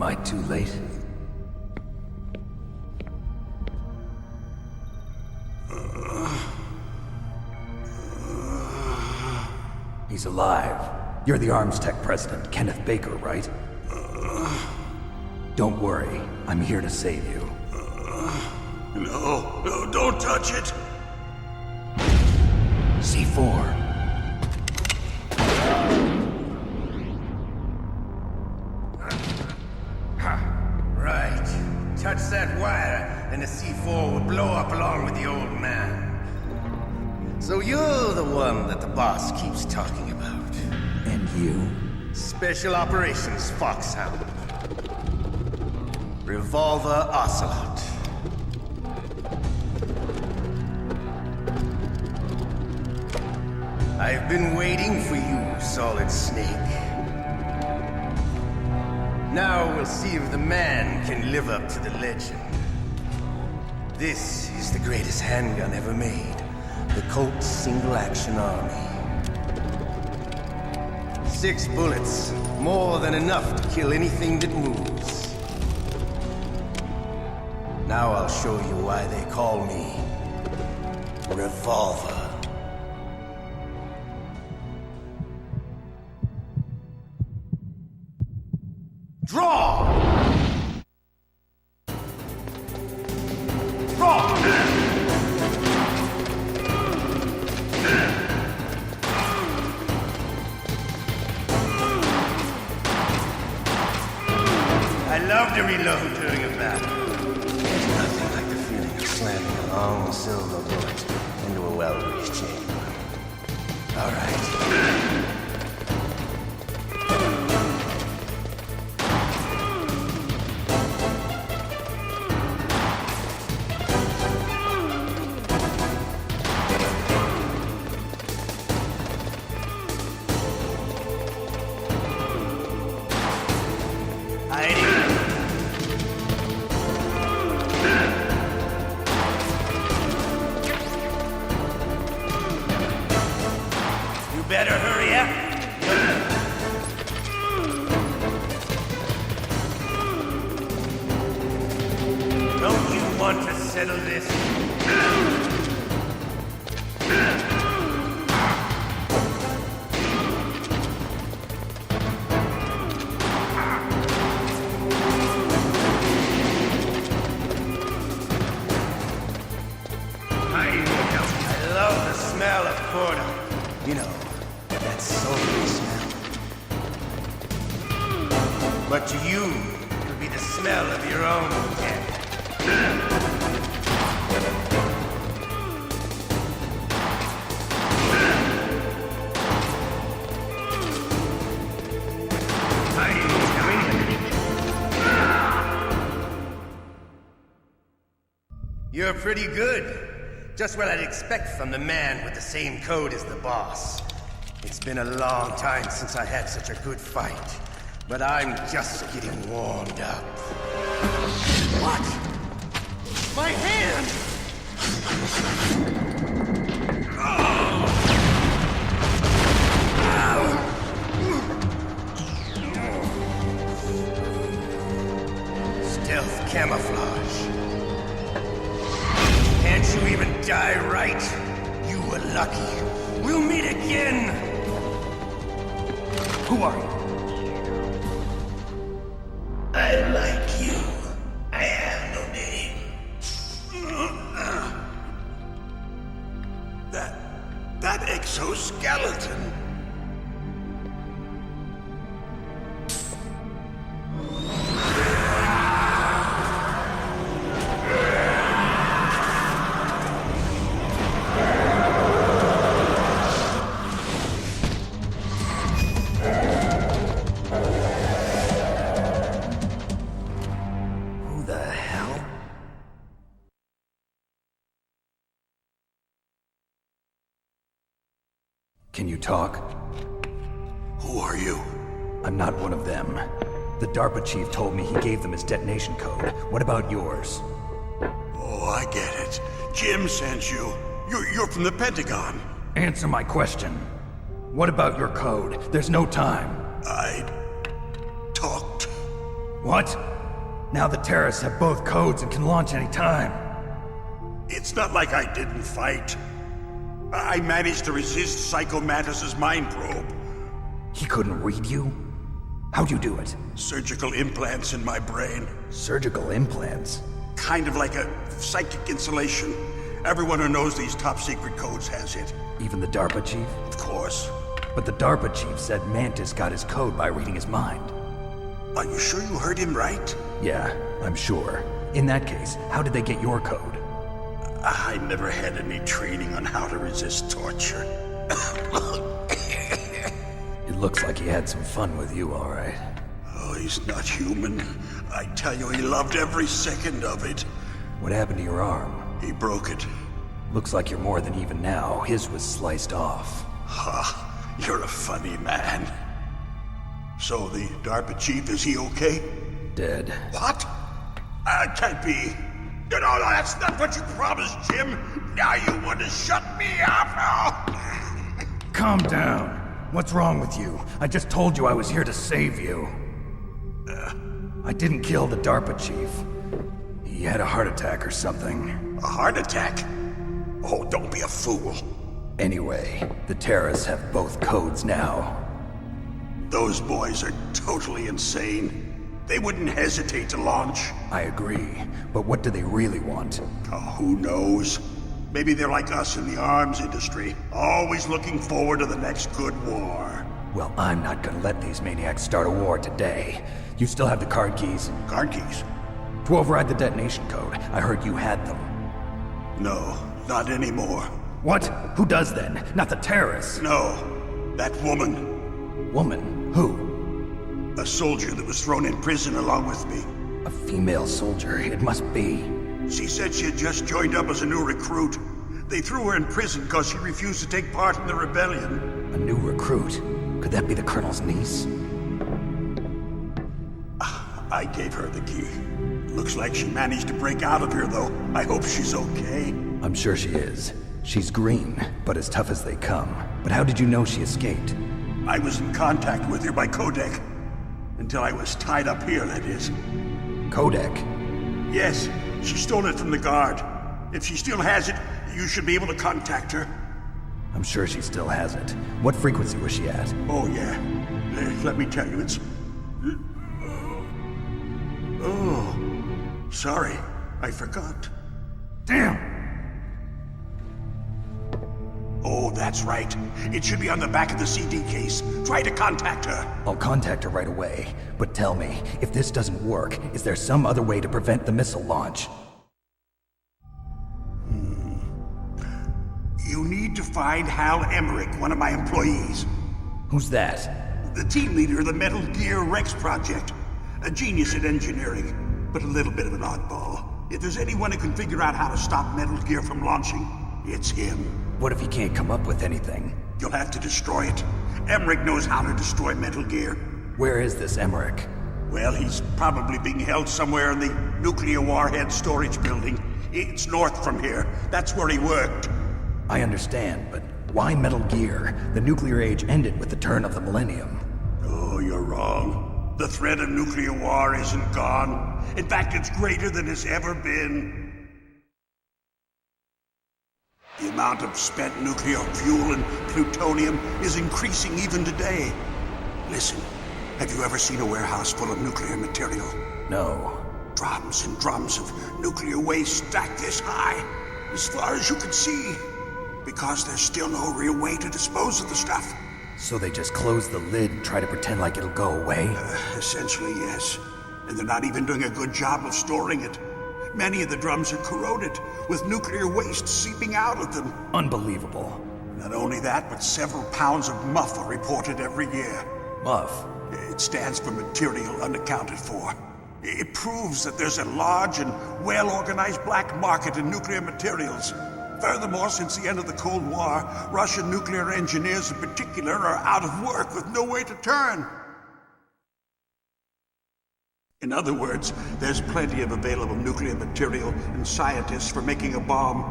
Am I too late? He's alive. You're the Arms Tech president, Kenneth Baker, right? Don't worry. I'm here to save you. No, don't touch it! C4. Right. Touch that wire, and the C4 will blow up along with the old man. So you're the one that the boss keeps talking about. And you? Special Operations Foxhound. Revolver Ocelot. I've been waiting for you, Solid Snake. Now we'll see if the man can live up to the legend. This is the greatest handgun ever made. The Colt's Single Action Army. 6 bullets, more than enough to kill anything that moves. Now I'll show you why they call me Revolver. Draw! Draw! I love to reload during a battle. There's nothing like the feeling of slamming a long silver bullet into a well-greased chamber. All right. Better hurry up. Don't you want to settle this? I love the smell of porter. You know, that sultry smell. But to you, it'll be the smell of your own death. You're pretty good. Just what I'd expect from the man with the same code as the boss. It's been a long time since I had such a good fight, but I'm just getting warmed up. What? My hand! Stealth camouflage. Can't you even die right? You were lucky. We'll meet again! Who are you? I like you. I have no name. That exoskeleton. Can you talk? Who are you? I'm not one of them. The DARPA chief told me he gave them his detonation code. What about yours? Oh, I get it. Jim sent you. You're from the Pentagon. Answer my question. What about your code? There's no time. I talked What? Now the terrorists have both codes and can launch any time. It's not like I didn't fight. I managed to resist Psycho Mantis's mind probe. He couldn't read you? How'd you do it? Surgical implants in my brain. Surgical implants? Kind of like a psychic insulation. Everyone who knows these top secret codes has it. Even the DARPA chief? Of course. But the DARPA chief said Mantis got his code by reading his mind. Are you sure you heard him right? Yeah, I'm sure. In that case, how did they get your code? I never had any training on how to resist torture. It looks like he had some fun with you, all right. Oh, he's not human. I tell you, he loved every second of it. What happened to your arm? He broke it. Looks like you're more than even now. His was sliced off. Ha, you're a funny man. So the DARPA chief, is he okay? Dead. What? Can't be. No, that's not what you promised, Jim. Now you want to shut me up? Calm down. What's wrong with you? I just told you I was here to save you. I didn't kill the DARPA chief. He had a heart attack or something. A heart attack? Oh, don't be a fool. Anyway, the terrorists have both codes now. Those boys are totally insane. They wouldn't hesitate to launch. I agree, but what do they really want? Oh, who knows? Maybe they're like us in the arms industry, always looking forward to the next good war. Well, I'm not gonna let these maniacs start a war today. You still have the card keys? Card keys? To override the detonation code. I heard you had them. No, not anymore. What? Who does then? Not the terrorists. No, that woman. Woman? Who? A soldier that was thrown in prison along with me. A female soldier. It must be. She said she had just joined up as a new recruit. They threw her in prison because she refused to take part in the rebellion. A new recruit? Could that be the Colonel's niece? I gave her the key. Looks like she managed to break out of here, though. I hope she's okay. I'm sure she is. She's green, but as tough as they come. But how did you know she escaped? I was in contact with her by codec. Until I was tied up here, that is. Codec? Yes, she stole it from the guard. If she still has it, you should be able to contact her. I'm sure she still has it. What frequency was she at? Oh, yeah. Let me tell you, it's... Oh, sorry. I forgot. Damn! Oh, that's right. It should be on the back of the CD case. Try to contact her. I'll contact her right away. But tell me, if this doesn't work, is there some other way to prevent the missile launch? You need to find Hal Emmerich, one of my employees. Who's that? The team leader of the Metal Gear Rex project. A genius at engineering, but a little bit of an oddball. If there's anyone who can figure out how to stop Metal Gear from launching, it's him. What if he can't come up with anything? You'll have to destroy it. Emmerich knows how to destroy Metal Gear. Where is this Emmerich? Well, he's probably being held somewhere in the nuclear warhead storage building. It's north from here. That's where he worked. I understand, but why Metal Gear? The nuclear age ended with the turn of the millennium. Oh, you're wrong. The threat of nuclear war isn't gone. In fact, it's greater than it's ever been. The amount of spent nuclear fuel and plutonium is increasing even today. Listen, have you ever seen a warehouse full of nuclear material? No. Drums and drums of nuclear waste stacked this high, as far as you can see, because there's still no real way to dispose of the stuff. So they just close the lid and try to pretend like it'll go away? Essentially, yes. And they're not even doing a good job of storing it. Many of the drums are corroded, with nuclear waste seeping out of them. Unbelievable. Not only that, but several pounds of MUF are reported every year. MUF? It stands for material unaccounted for. It proves that there's a large and well-organized black market in nuclear materials. Furthermore, since the end of the Cold War, Russian nuclear engineers in particular are out of work with no way to turn. In other words, there's plenty of available nuclear material and scientists for making a bomb.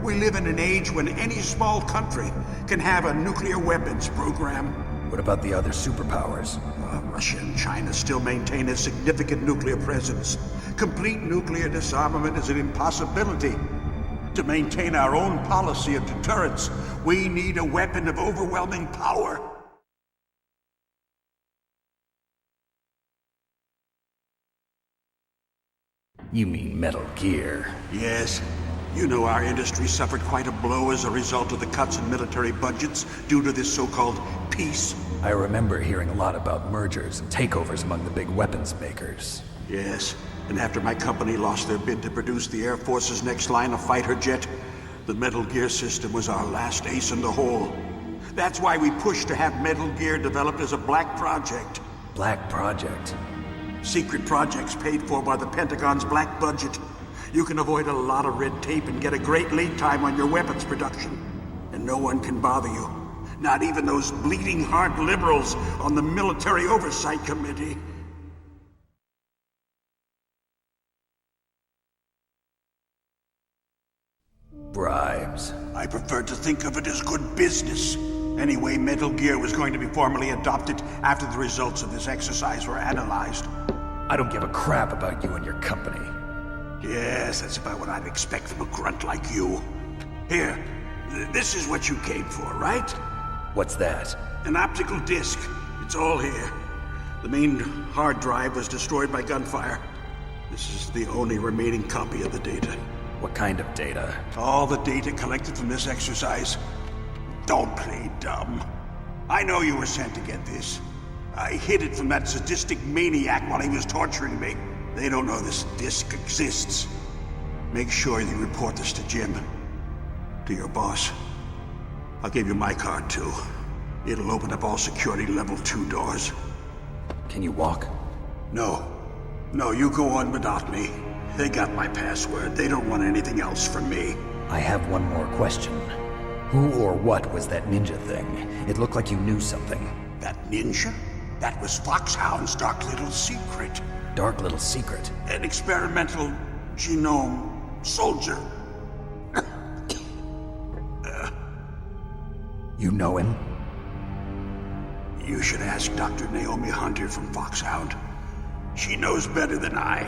We live in an age when any small country can have a nuclear weapons program. What about the other superpowers? Russia and China still maintain a significant nuclear presence. Complete nuclear disarmament is an impossibility. To maintain our own policy of deterrence, we need a weapon of overwhelming power. You mean Metal Gear? Yes. You know our industry suffered quite a blow as a result of the cuts in military budgets due to this so-called peace. I remember hearing a lot about mergers and takeovers among the big weapons makers. Yes, and after my company lost their bid to produce the Air Force's next line of fighter jet, the Metal Gear system was our last ace in the hole. That's why we pushed to have Metal Gear developed as a black project. Black Project? Secret projects paid for by the Pentagon's black budget. You can avoid a lot of red tape and get a great lead time on your weapons production. And no one can bother you. Not even those bleeding heart liberals on the Military Oversight Committee. Bribes. I prefer to think of it as good business. Anyway, Metal Gear was going to be formally adopted after the results of this exercise were analyzed. I don't give a crap about you and your company. Yes, that's about what I'd expect from a grunt like you. Here, this is what you came for, right? What's that? An optical disc. It's all here. The main hard drive was destroyed by gunfire. This is the only remaining copy of the data. What kind of data? All the data collected from this exercise. Don't play dumb. I know you were sent to get this. I hid it from that sadistic maniac while he was torturing me. They don't know this disc exists. Make sure you report this to Jim. To your boss. I'll give you my card, too. It'll open up all security level 2 doors. Can you walk? No. No, you go on without me. They got my password. They don't want anything else from me. I have one more question. Who or what was that ninja thing? It looked like you knew something. That ninja? That was Foxhound's dark little secret. Dark little secret? An experimental genome soldier. You know him? You should ask Dr. Naomi Hunter from Foxhound. She knows better than I.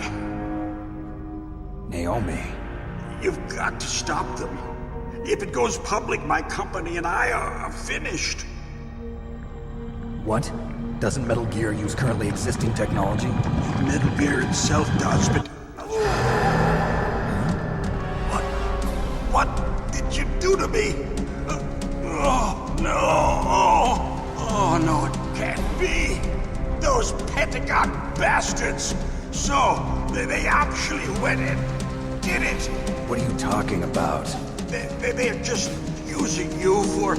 Naomi? You've got to stop them. If it goes public, my company and I are finished. What? Doesn't Metal Gear use currently existing technology? Metal Gear itself does, but... What did you do to me? Oh, no. Oh, no, it can't be. Those Pentagon bastards. So, they actually went and did it. What are you talking about? They're just using you for...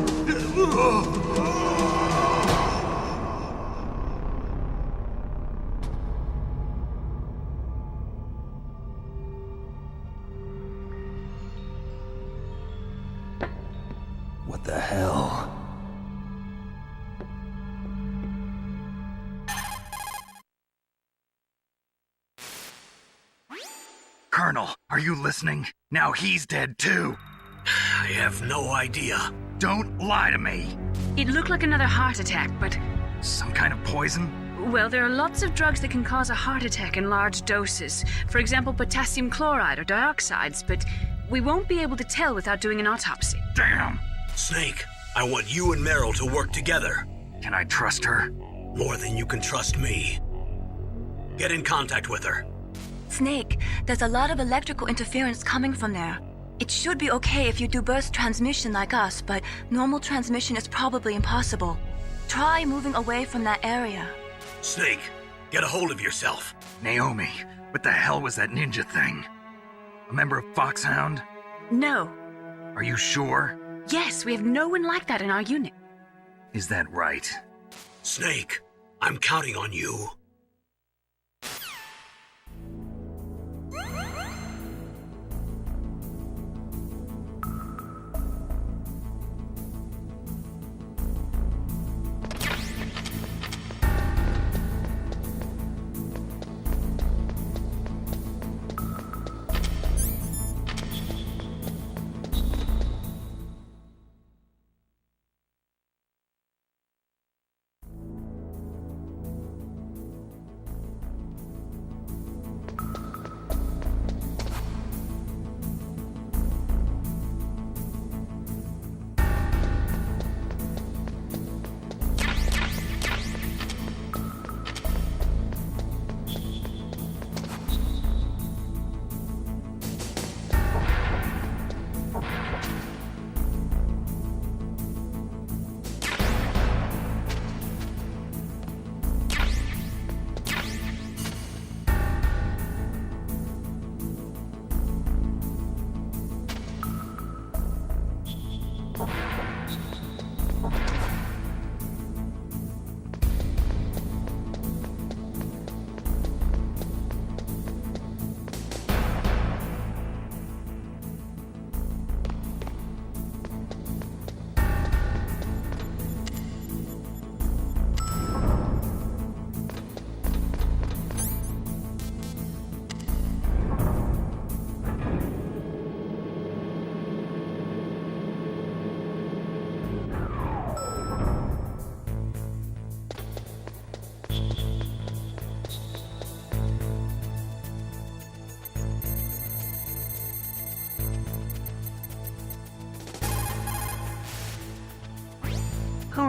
What the hell? Colonel, are you listening? Now he's dead too. I have no idea. Don't lie to me. It looked like another heart attack, but... Some kind of poison? Well, there are lots of drugs that can cause a heart attack in large doses. For example, potassium chloride or dioxides, but we won't be able to tell without doing an autopsy. Damn! Snake, I want you and Meryl to work together. Can I trust her? More than you can trust me. Get in contact with her. Snake, there's a lot of electrical interference coming from there. It should be okay if you do burst transmission like us, but normal transmission is probably impossible. Try moving away from that area. Snake, get a hold of yourself. Naomi, what the hell was that ninja thing? A member of Foxhound? No. Are you sure? Yes, we have no one like that in our unit. Is that right? Snake, I'm counting on you.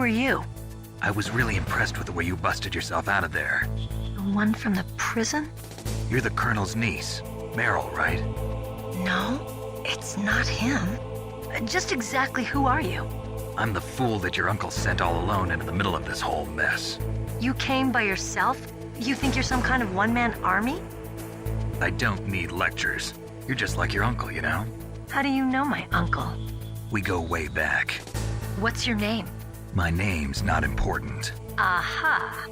are you? I was really impressed with the way you busted yourself out of there. The one from the prison? You're the Colonel's niece, Meryl, right? No, it's not him. Just exactly who are you? I'm the fool that your uncle sent all alone into the middle of this whole mess. You came by yourself? You think you're some kind of one-man army? I don't need lectures. You're just like your uncle, you know? How do you know my uncle? We go way back. What's your name? My name's not important. Aha.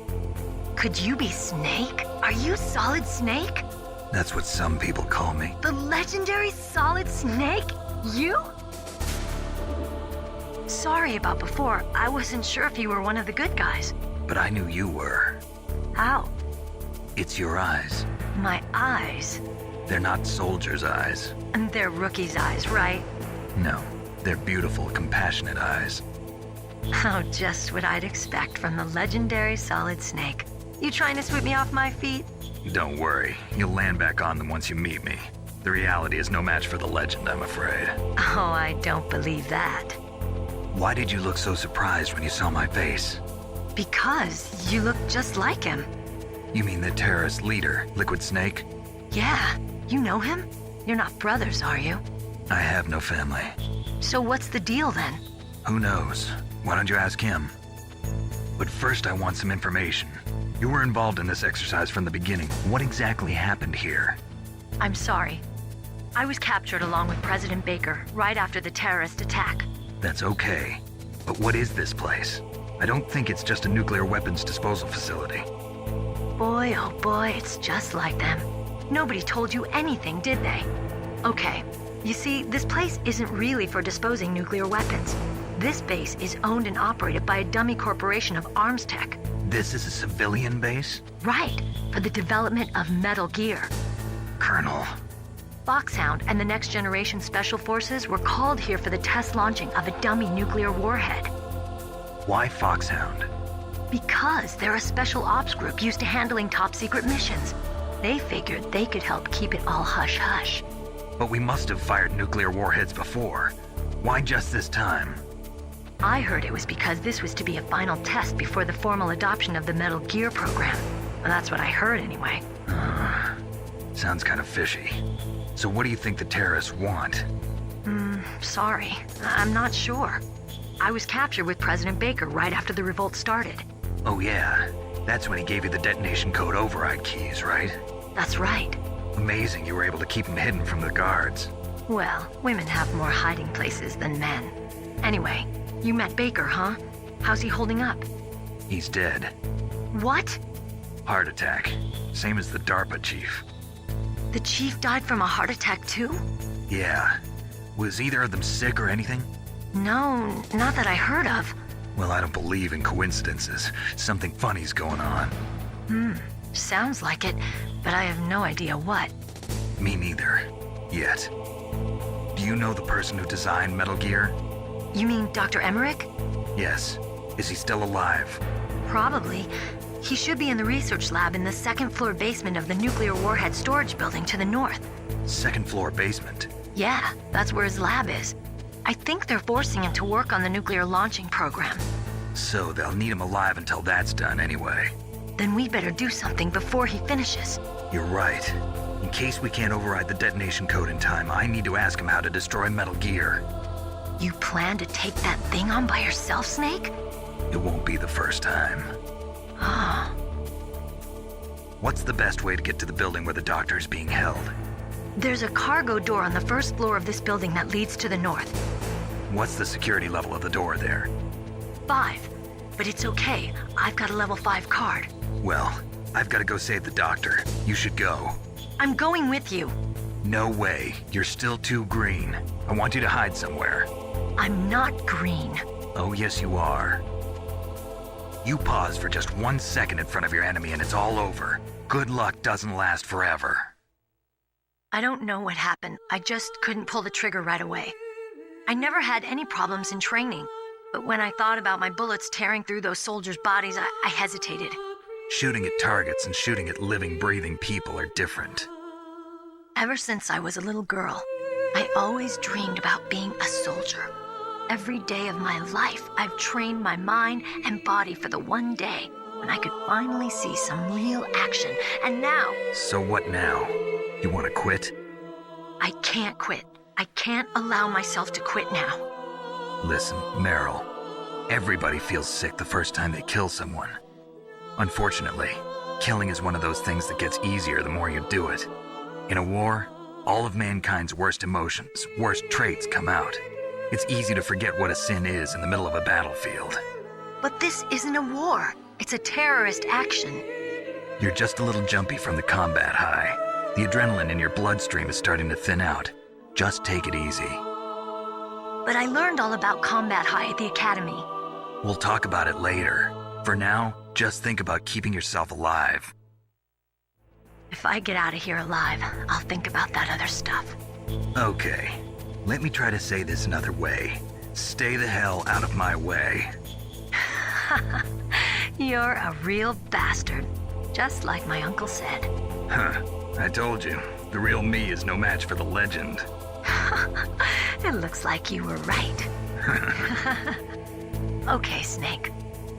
Could you be Snake? Are you Solid Snake? That's what some people call me. The legendary Solid Snake? You? Sorry about before. I wasn't sure if you were one of the good guys. But I knew you were. How? It's your eyes. My eyes? They're not soldiers' eyes. And they're rookies' eyes, right? No, they're beautiful, compassionate eyes. Oh, just what I'd expect from the legendary Solid Snake. You trying to sweep me off my feet? Don't worry, you'll land back on them once you meet me. The reality is no match for the legend, I'm afraid. Oh, I don't believe that. Why did you look so surprised when you saw my face? Because you look just like him. You mean the terrorist leader, Liquid Snake? Yeah, you know him? You're not brothers, are you? I have no family. So what's the deal then? Who knows? Why don't you ask him? But first I want some information. You were involved in this exercise from the beginning. What exactly happened here? I'm sorry. I was captured along with President Baker right after the terrorist attack. That's okay. But what is this place? I don't think it's just a nuclear weapons disposal facility. Boy, oh boy, it's just like them. Nobody told you anything, did they? Okay, you see, this place isn't really for disposing nuclear weapons. This base is owned and operated by a dummy corporation of arms tech. This is a civilian base? Right, for the development of Metal Gear. Colonel. Foxhound and the Next Generation Special Forces were called here for the test launching of a dummy nuclear warhead. Why Foxhound? Because they're a special ops group used to handling top secret missions. They figured they could help keep it all hush-hush. But we must have fired nuclear warheads before. Why just this time? I heard it was because this was to be a final test before the formal adoption of the Metal Gear program. Well, that's what I heard anyway. Sounds kind of fishy. So what do you think the terrorists want? Sorry. I'm not sure. I was captured with President Baker right after the revolt started. Oh yeah, that's when he gave you the detonation code override keys, right? That's right. Amazing you were able to keep him hidden from the guards. Well, women have more hiding places than men. Anyway, you met Baker, huh? How's he holding up? He's dead. What? Heart attack. Same as the DARPA chief. The chief died from a heart attack too? Yeah. Was either of them sick or anything? No, not that I heard of. Well, I don't believe in coincidences. Something funny's going on. Sounds like it, but I have no idea what. Me neither. Yet. Do you know the person who designed Metal Gear? You mean Dr. Emmerich? Yes. Is he still alive? Probably. He should be in the research lab in the second floor basement of the nuclear warhead storage building to the north. Second floor basement? Yeah, that's where his lab is. I think they're forcing him to work on the nuclear launching program. So they'll need him alive until that's done anyway. Then we better do something before he finishes. You're right. In case we can't override the detonation code in time, I need to ask him how to destroy Metal Gear. You plan to take that thing on by yourself, Snake? It won't be the first time. Ah. What's the best way to get to the building where the doctor is being held? There's a cargo door on the first floor of this building that leads to the north. What's the security level of the door there? 5. But it's okay. I've got a level 5 card. Well, I've got to go save the doctor. You should go. I'm going with you. No way. You're still too green. I want you to hide somewhere. I'm not green. Oh, yes, you are. You pause for just 1 second in front of your enemy and it's all over. Good luck doesn't last forever. I don't know what happened. I just couldn't pull the trigger right away. I never had any problems in training, but when I thought about my bullets tearing through those soldiers' bodies, I hesitated. Shooting at targets and shooting at living, breathing people are different. Ever since I was a little girl, I always dreamed about being a soldier. Every day of my life, I've trained my mind and body for the one day when I could finally see some real action. And now... So what now? You want to quit? I can't quit. I can't allow myself to quit now. Listen, Meryl. Everybody feels sick the first time they kill someone. Unfortunately, killing is one of those things that gets easier the more you do it. In a war, all of mankind's worst emotions, worst traits come out. It's easy to forget what a sin is in the middle of a battlefield. But this isn't a war. It's a terrorist action. You're just a little jumpy from the combat high. The adrenaline in your bloodstream is starting to thin out. Just take it easy. But I learned all about combat high at the academy. We'll talk about it later. For now, just think about keeping yourself alive. If I get out of here alive, I'll think about that other stuff. Okay. Let me try to say this another way. Stay the hell out of my way. You're a real bastard. Just like my uncle said. Huh. I told you. The real me is no match for the legend. It looks like you were right. Okay, Snake.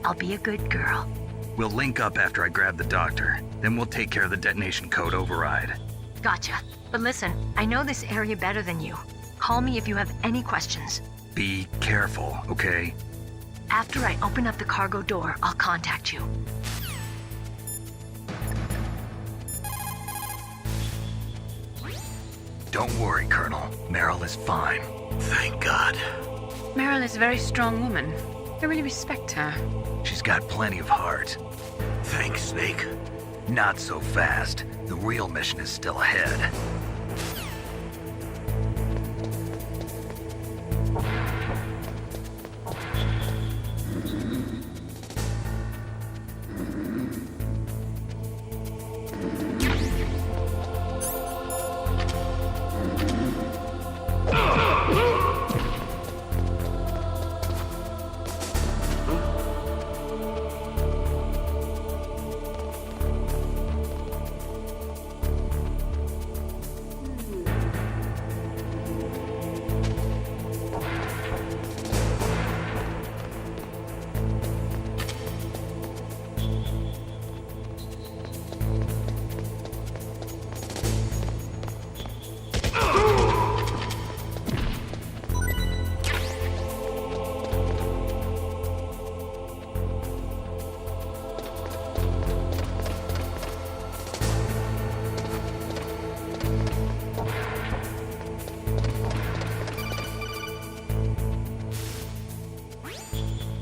I'll be a good girl. We'll link up after I grab the doctor. Then we'll take care of the detonation code override. Gotcha. But listen, I know this area better than you. Call me if you have any questions. Be careful, okay? After I open up the cargo door, I'll contact you. Don't worry, Colonel. Meryl is fine. Thank God. Meryl is a very strong woman. I really respect her. She's got plenty of heart. Thanks, Snake. Not so fast. The real mission is still ahead.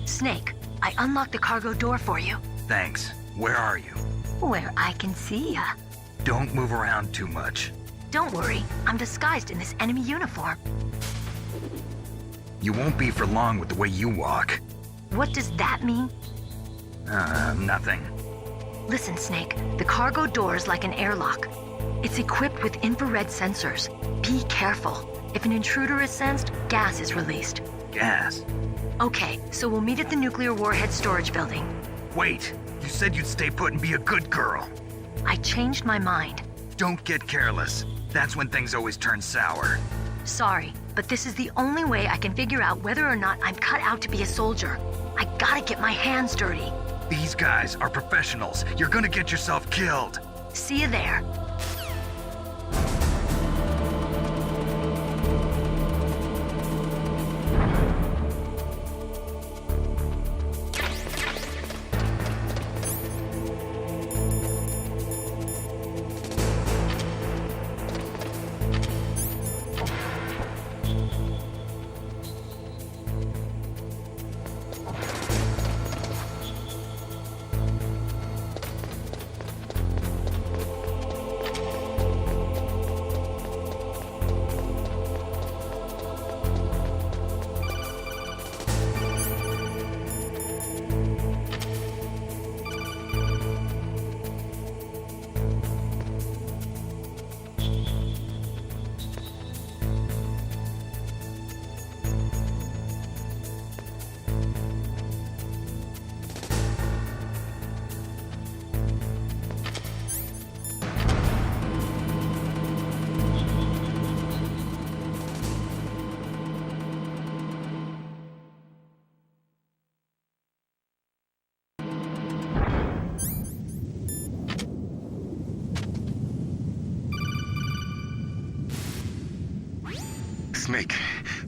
Snake, I unlocked the cargo door for you. Thanks. Where are you? Where I can see ya. Don't move around too much. Don't worry, I'm disguised in this enemy uniform. You won't be for long with the way you walk. What does that mean? Nothing. Listen, Snake, the cargo door is like an airlock. It's equipped with infrared sensors. Be careful. If an intruder is sensed, gas is released. Gas? Okay, so we'll meet at the nuclear warhead storage building. Wait, you said you'd stay put and be a good girl. I changed my mind. Don't get careless. That's when things always turn sour. Sorry, but this is the only way I can figure out whether or not I'm cut out to be a soldier. I gotta get my hands dirty. These guys are professionals. You're gonna get yourself killed. See you there. Snake,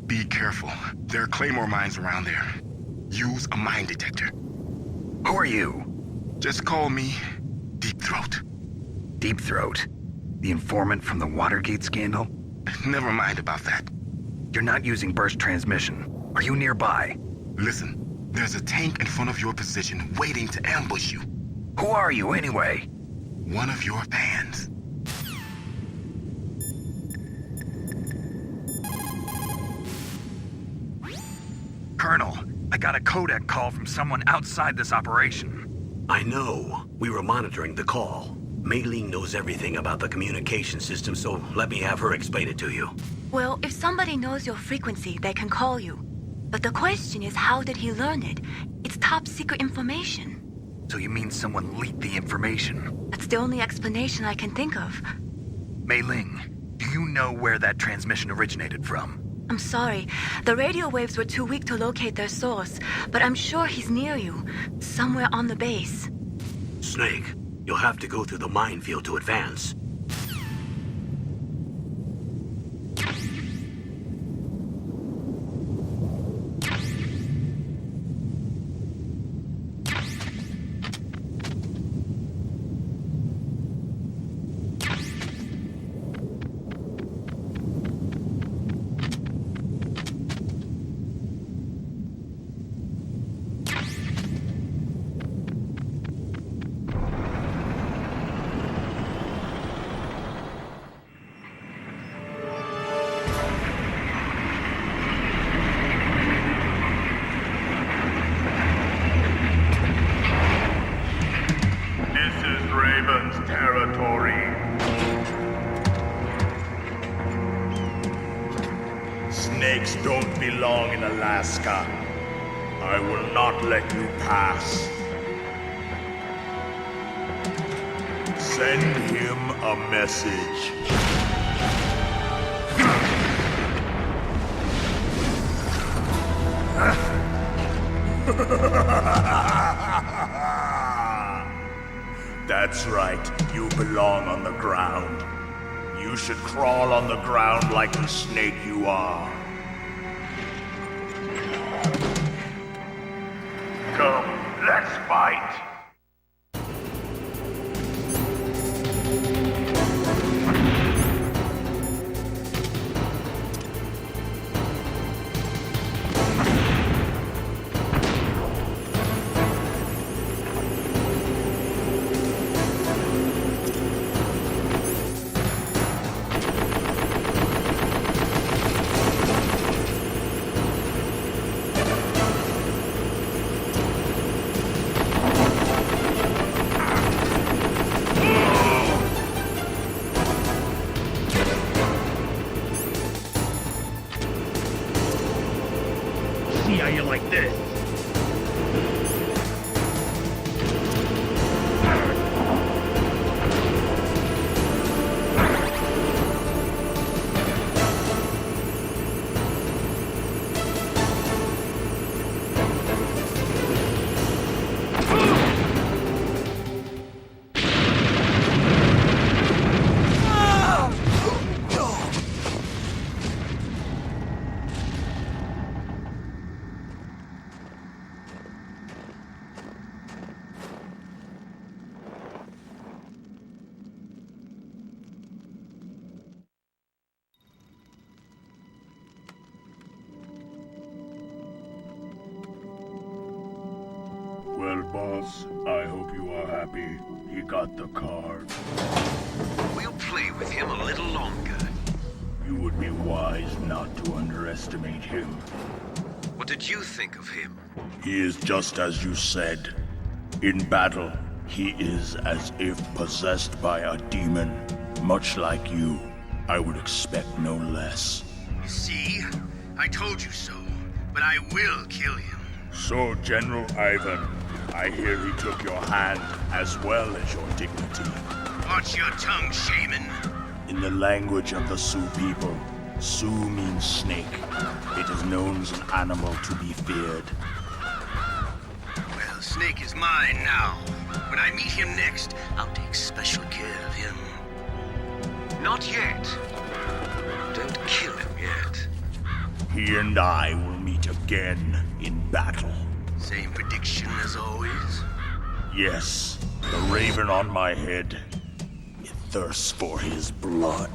be careful. There are claymore mines around there. Use a mine detector. Who are you? Just call me Deep Throat. Deep Throat? The informant from the Watergate scandal? Never mind about that. You're not using burst transmission. Are you nearby? Listen, there's a tank in front of your position waiting to ambush you. Who are you anyway? One of your fans. Colonel, I got a codec call from someone outside this operation. I know. We were monitoring the call. Mei Ling knows everything about the communication system, so let me have her explain it to you. Well, if somebody knows your frequency, they can call you. But the question is, how did he learn it? It's top secret information. So you mean someone leaked the information? That's the only explanation I can think of. Mei Ling, do you know where that transmission originated from? I'm sorry. The radio waves were too weak to locate their source, but I'm sure he's near you, somewhere on the base. Snake, you'll have to go through the minefield to advance. Snakes don't belong in Alaska. I will not let you pass. Send him a message. That's right, you belong on the ground. You should crawl on the ground like the snake you are. Come, let's fight! See how you like this. Well, boss, I hope you are happy. He got the card. We'll play with him a little longer. You would be wise not to underestimate him. What did you think of him? He is just as you said. In battle, he is as if possessed by a demon. Much like you, I would expect no less. See? I told you so. But I will kill him. So, General Ivan, I hear he took your hand as well as your dignity. Watch your tongue, shaman. In the language of the Sioux people, Sioux means snake. It is known as an animal to be feared. Well, Snake is mine now. When I meet him next, I'll take special care of him. Not yet. Don't kill him yet. He and I will meet again in battle. Same prediction as always? Yes, the raven on my head. It thirsts for his blood.